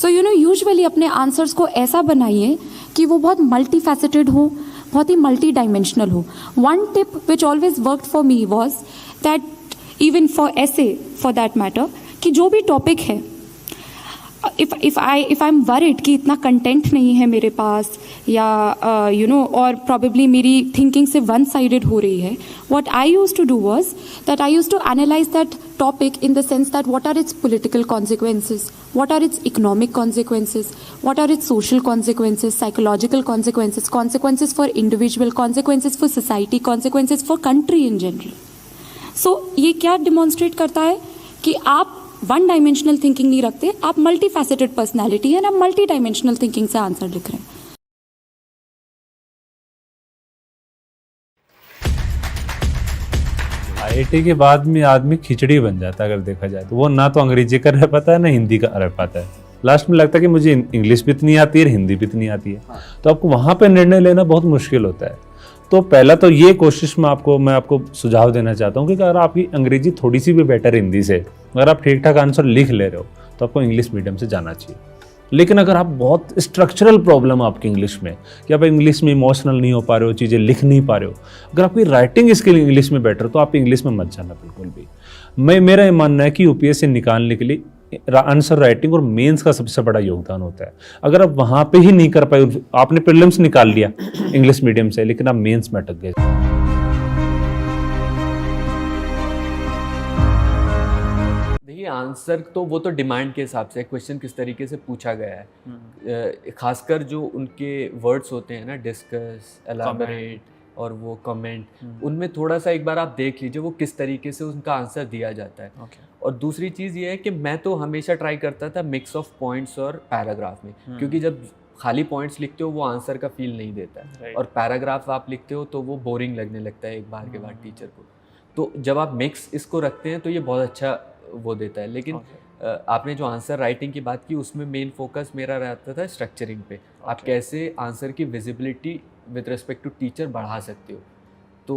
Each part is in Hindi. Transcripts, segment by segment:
सो यूजुअली अपने आंसर्स को ऐसा बनाइए कि वो बहुत मल्टी फैसेटेड हो, बहुत ही मल्टी डायमेंशनल हो. One tip which always worked for me was that even for ऐसे फॉर दैट मैटर, कि जो भी टॉपिक है, if I'm worried कि इतना कंटेंट नहीं है मेरे पास, या और probably मेरी thinking से one sided हो रही है, what I used to do was that I used to analyze that topic in the sense that what are its political consequences, what are its economic consequences, what are its social consequences, psychological consequences, consequences for individual, consequences for society, consequences for country in general. So ये क्या demonstrate करता है कि आप वन डायमेंशनल थिंकिंग नहीं रखते, आप मल्टी फैसेटेड पर्सनैलिटी है, आप मल्टी डायमेंशनल थिंकिंग से आंसर लिख रहे हैं. आईआईटी के बाद में आदमी खिचड़ी बन जाता है अगर देखा जाए तो. वो ना तो अंग्रेजी कर रह पाता है ना हिंदी का रह पाता है. लास्ट में लगता है कि मुझे इंग्लिश भी इतनी आती है, हिंदी भी इतनी आती है. तो आपको वहां पे निर्णय लेना बहुत मुश्किल होता है. तो पहला तो ये कोशिश मैं आपको सुझाव देना चाहता हूँ कि अगर आपकी अंग्रेजी थोड़ी सी भी बेटर हिंदी से, अगर आप ठीक ठाक आंसर लिख ले रहे हो तो आपको इंग्लिश मीडियम से जाना चाहिए. लेकिन अगर आप बहुत स्ट्रक्चरल प्रॉब्लम आपकी इंग्लिश में, कि आप इंग्लिश में इमोशनल नहीं हो पा रहे हो, चीज़ें लिख नहीं पा रहे हो, अगर आपकी राइटिंग स्किल इंग्लिश में बेटर, तो आप इंग्लिश में मत जाना बिल्कुल भी. मेरा ये मानना है कि यूपीएससी निकालने के लिए आंसर राइटिंग और मेंस का सबसे बड़ा योगदान होता है. अगर आप वहां पे ही नहीं कर पाए, आपने प्रीलिम्स निकाल लिया इंग्लिश मीडियम से, लेकिन आप मेंस में अटक गए. देखिए, आंसर तो वो तो डिमांड के हिसाब से, क्वेश्चन किस तरीके से पूछा गया है. खासकर जो उनके वर्ड्स होते हैं ना, डिस्कस, एलाबोरेट और वो कमेंट, उनमें थोड़ा सा एक बार आप देख लीजिए वो किस तरीके से उनका आंसर दिया जाता है. और दूसरी चीज़ ये है कि मैं तो हमेशा ट्राई करता था मिक्स ऑफ पॉइंट्स और पैराग्राफ में, क्योंकि जब खाली पॉइंट्स लिखते हो वो आंसर का फील नहीं देता है, और पैराग्राफ आप लिखते हो तो वो बोरिंग लगने लगता है एक बार के बाद टीचर को. तो जब आप मिक्स इसको रखते हैं तो ये बहुत अच्छा वो देता है. लेकिन आपने जो आंसर राइटिंग की बात की, उसमें मेन फोकस मेरा रहता था स्ट्रक्चरिंग पे. आप कैसे आंसर की visibility with respect to teacher बढ़ा सकते हो. तो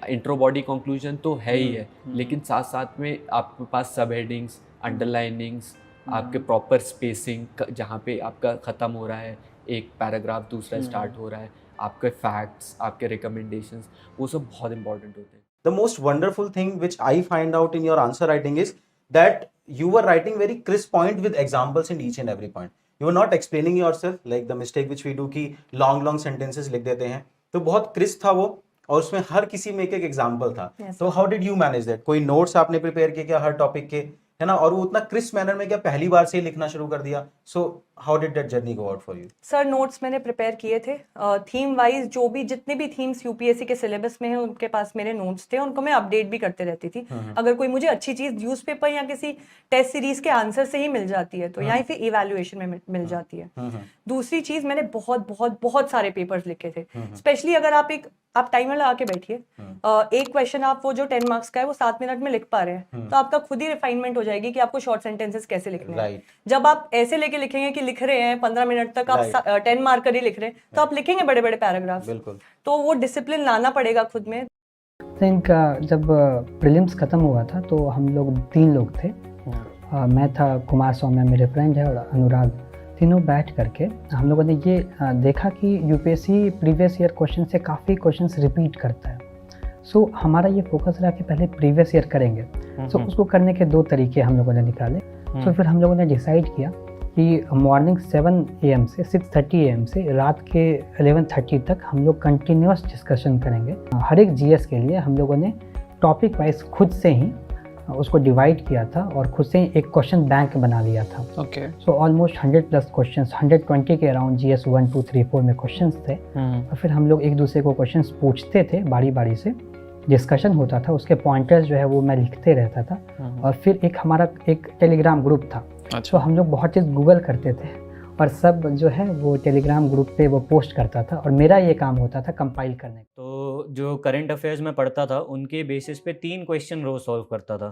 इंट्रो बॉडी कंक्लूजन तो है ही है, लेकिन साथ साथ में आपके पास सब हेडिंग्स, अंडरलाइनिंग्स, आपके प्रॉपर स्पेसिंग, जहाँ पे आपका ख़त्म हो रहा है एक पैराग्राफ, दूसरा स्टार्ट हो रहा है, आपके फैक्ट्स, आपके रिकमेंडेशंस, वो सब बहुत इंपॉर्टेंट होते हैं. The most wonderful thing which I find out in your answer writing is that you were writing very crisp point with examples in each and every point. You were not explaining yourself like the mistake which we do कि long sentences लिख देते हैं. तो बहुत crisp था वो, और उसमें हर किसी में एक एग्जाम्पल था. तो how did you manage that? कोई नोट्स आपने प्रिपेयर किए क्या हर टॉपिक के, है ना? और वो उतना क्रिस्प मैनर में क्या पहली बार से ही लिखना शुरू कर दिया? So how did that journey go out for you? Sir, notes मैंने प्रिपेयर किए थे थीम वाइज. जो भी जितने भी थीम्स यूपीएससी के सिलेबस में हैं उनके पास मेरे नोट्स थे, उनको मैं अपडेट भी करते रहती थी. अगर कोई मुझे अच्छी चीज न्यूज़पेपर या किसी टेस्ट सीरीज के आंसर से ही मिल जाती है तो या फिर इवैल्यूएशन में मिल जाती है. दूसरी चीज, मैंने बहुत बहुत बहुत सारे पेपर्स लिखे थे. स्पेशली अगर आप टाइमर लगा के बैठिए, एक क्वेश्चन आप वो जो 10 मार्क्स का है वो 7 मिनट में लिख पा रहे हैं, तो आपका खुद ही रिफाइनमेंट हो जाएगी कि आपको शॉर्ट सेंटेंसेस कैसे लिखने हैं. जब आप ऐसे लेके लिखेंगे कि लिख रहे हैं 15 मिनट तक, आप 10 मार्क कर ही लिख रहे हैं, तो आप लिखेंगे बड़े बड़े पैराग्राफ. तो वो डिसिप्लिन लाना पड़ेगा खुद में. थिंक जब प्रीलिम्स खत्म हुआ था तो हम लोग 3 लोग थे. मैं था, कुमार सौम्या मेरे फ्रेंड है, और अनुराग. तीनों बैठ करके हम लोगों ने ये देखा कि यूपीएससी प्रीवियस ईयर क्वेश्चन से काफ़ी क्वेश्चंस रिपीट करता है. सो हमारा ये फोकस रहा कि पहले प्रीवियस ईयर करेंगे. सो उसको करने के 2 तरीके हम लोगों ने निकाले. सो फिर हम लोगों ने डिसाइड किया कि मॉर्निंग 7 AM से 6:30 AM से रात के 11:30 तक हम लोग कंटिन्यूस डिस्कशन करेंगे. हर एक जीएस के लिए हम लोगों ने टॉपिक वाइज खुद से ही उसको डिवाइड किया था और खुद से एक क्वेश्चन बैंक बना लिया था. सो ऑलमोस्ट 100+ क्वेश्चंस, 120 के अराउंड जीएस 1, 2, 3, 4 में क्वेश्चंस थे. और फिर हम लोग एक दूसरे को क्वेश्चंस पूछते थे, बारी बारी से डिस्कशन होता था, उसके पॉइंटर्स जो है वो मैं लिखते रहता था. और फिर हमारा एक टेलीग्राम ग्रुप था. तो हम लोग बहुत चीज़ गूगल करते थे और सब जो है वो टेलीग्राम ग्रुप पे वो पोस्ट करता था, और मेरा ये काम होता था कंपाइल करने. तो जो करंट अफेयर्स में पढ़ता था उनके बेसिस पे 3 क्वेश्चन रोज सॉल्व करता था,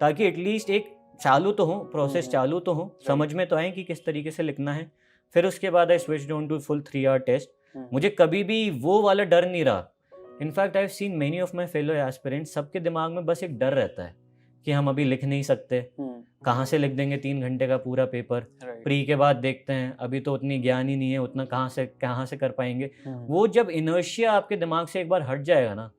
ताकि एटलीस्ट एक चालू तो हो, प्रोसेस चालू तो हो, समझ में तो आए कि किस तरीके से लिखना है. फिर उसके बाद I switched on to full 3 hour test. मुझे कभी भी वो वाला डर नहीं रहा. In fact I have seen many of my fellow aspirants, सबके दिमाग में बस एक डर रहता है कि हम अभी लिख नहीं सकते, कहाँ से लिख देंगे 3 घंटे का पूरा पेपर, प्री के बाद देखते हैं अभी तो उतनी ज्ञान ही नहीं है, उतना कहाँ से कर पाएंगे। वो जब इनर्शिया आपके दिमाग से एक बार हट जाएगा ना,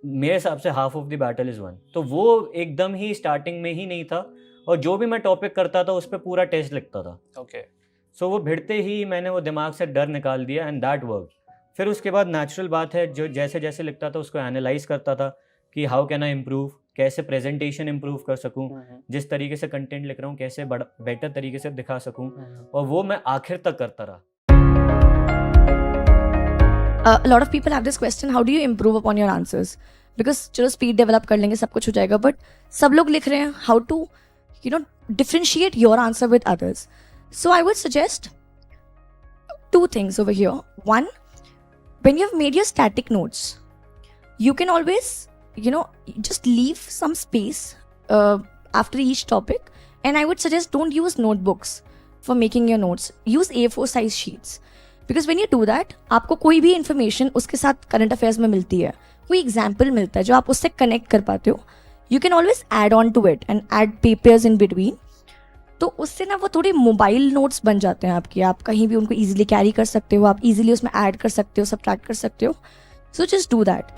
मेरे हिसाब से half of the battle is one. तो वो एकदम ही स्टार्टिंग में ही नहीं था, और जो भी मैं टॉपिक करता था उस पर पूरा टेस्ट लिखता था। सो वो भिड़ते ही मैंने वो दिमाग से डर निकाल दिया, एंड दैट वर्क। फिर उसके बाद नेचुरल बात है, जो जैसे जैसे लिखता था उसको एनालाइज करता था कि हाउ कैन आई इम्प्रूव, कैसे प्रेजेंटेशन इम्प्रूव कर सकूं, जिस तरीके से कंटेंट लिख रहा हूँ कैसे बेटर तरीके से दिखा सकूं, और वो मैं आखिर तक करता रहा। A lot of people have this question, how do you improve upon your answers? Because चलो speed develop कर लेंगे, सब कुछ हो जाएगा, but सब लोग लिख रहे हैं, how to differentiate your answer with others? So I would suggest 2 things over here. One, when you have made your static notes, you can always just leave some space after each topic, and I would suggest don't use notebooks for making your notes. Use A4 size sheets. Because when you do that, आपको कोई भी information उसके साथ current affairs में मिलती है, कोई example मिलता है जो आप उससे connect कर पाते हो, you can always add on to it and add papers in between. तो उससे ना वो थोड़े मोबाइल नोट्स बन जाते हैं आपकी, आप कहीं भी उनको easily कैरी कर सकते हो, आप easily उसमें ऐड कर सकते हो, सब्ट्रैक्ट कर सकते हो. So just do that.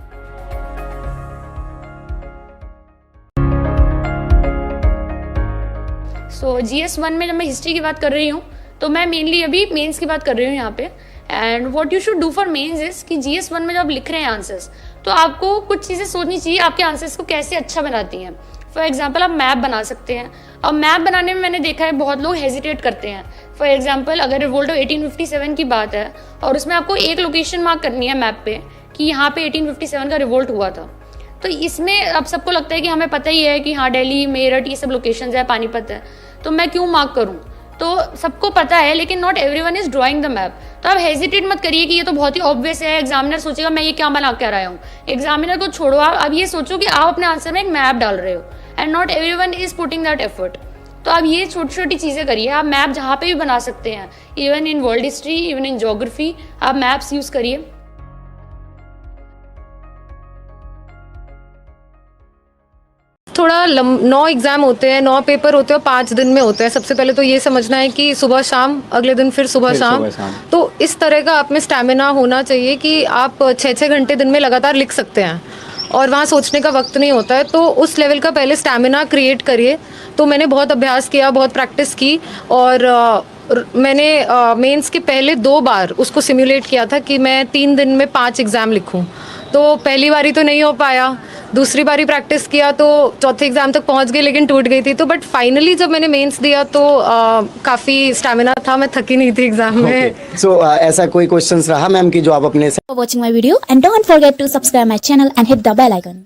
So GS1 में जब मैं हिस्ट्री की बात कर रही हूँ तो मैं मेनली अभी मेंस की बात कर रही हूँ यहाँ पे। And what you should do for mains is कि GS1 में जब आप लिख रहे हैं आंसर्स, तो आपको कुछ चीज़ें सोचनी चाहिए आपके आंसर्स को कैसे अच्छा बनाती हैं। फॉर एग्जाम्पल आप मैप बना सकते हैं, और मैप बनाने में मैंने देखा है बहुत लोग हेजिटेट करते हैं। फॉर एग्जाम्पल अगर रिवोल्ट ऑफ 1857 की बात है और उसमें आपको एक लोकेशन मार्क करनी है मैप पे कि यहाँ पे 1857 का रिवोल्ट हुआ था, तो इसमें अब सबको लगता है कि हमें पता ही है कि हाँ दिल्ली, मेरठ, ये सब लोकेशंस है, पानीपत है, तो मैं क्यों मार्क करूँ। तो सबको पता है, लेकिन not everyone is drawing the map. तो आप हेजिटेट मत करिए कि ये तो बहुत ही ऑब्वियस है, एग्जामिनर सोचेगा मैं ये क्या बना कर आया हूँ। एग्जामिनर को छोड़ो, आप अब ये सोचो कि आप अपने आंसर में एक मैप डाल रहे हो, and not everyone is putting that effort. तो आप ये छोटी छोटी चीज़ें करिए। आप मैप जहाँ पे भी बना सकते हैं, even in world history, even in geography, आप मैप्स यूज़ करिए। थोड़ा 9 एग्ज़ाम होते हैं, 9 पेपर होते हैं और 5 दिन में होते हैं। सबसे पहले तो ये समझना है कि सुबह शाम, अगले दिन फिर सुबह शाम। तो इस तरह का आप में स्टैमिना होना चाहिए कि आप 6-6 घंटे दिन में लगातार लिख सकते हैं, और वहाँ सोचने का वक्त नहीं होता है। तो उस लेवल का पहले स्टैमिना क्रिएट करिए। तो मैंने बहुत अभ्यास किया, बहुत प्रैक्टिस की, और मैंने मेंस के पहले 2 बार उसको सिमुलेट किया था कि मैं 3 दिन में 5 एग्ज़ाम लिखूँ। तो पहली बारी तो नहीं हो पाया, दूसरी बारी प्रैक्टिस किया तो चौथे एग्जाम तक पहुंच गई, लेकिन टूट गई थी। तो बट फाइनली जब मैंने मेंस दिया तो काफ़ी स्टैमिना था, मैं थकी नहीं थी एग्जाम में। सो ऐसा कोई क्वेश्चंस रहा मैम कि जो आप अपने For watching my video, and don't forget to subscribe my channel and hit the bell icon.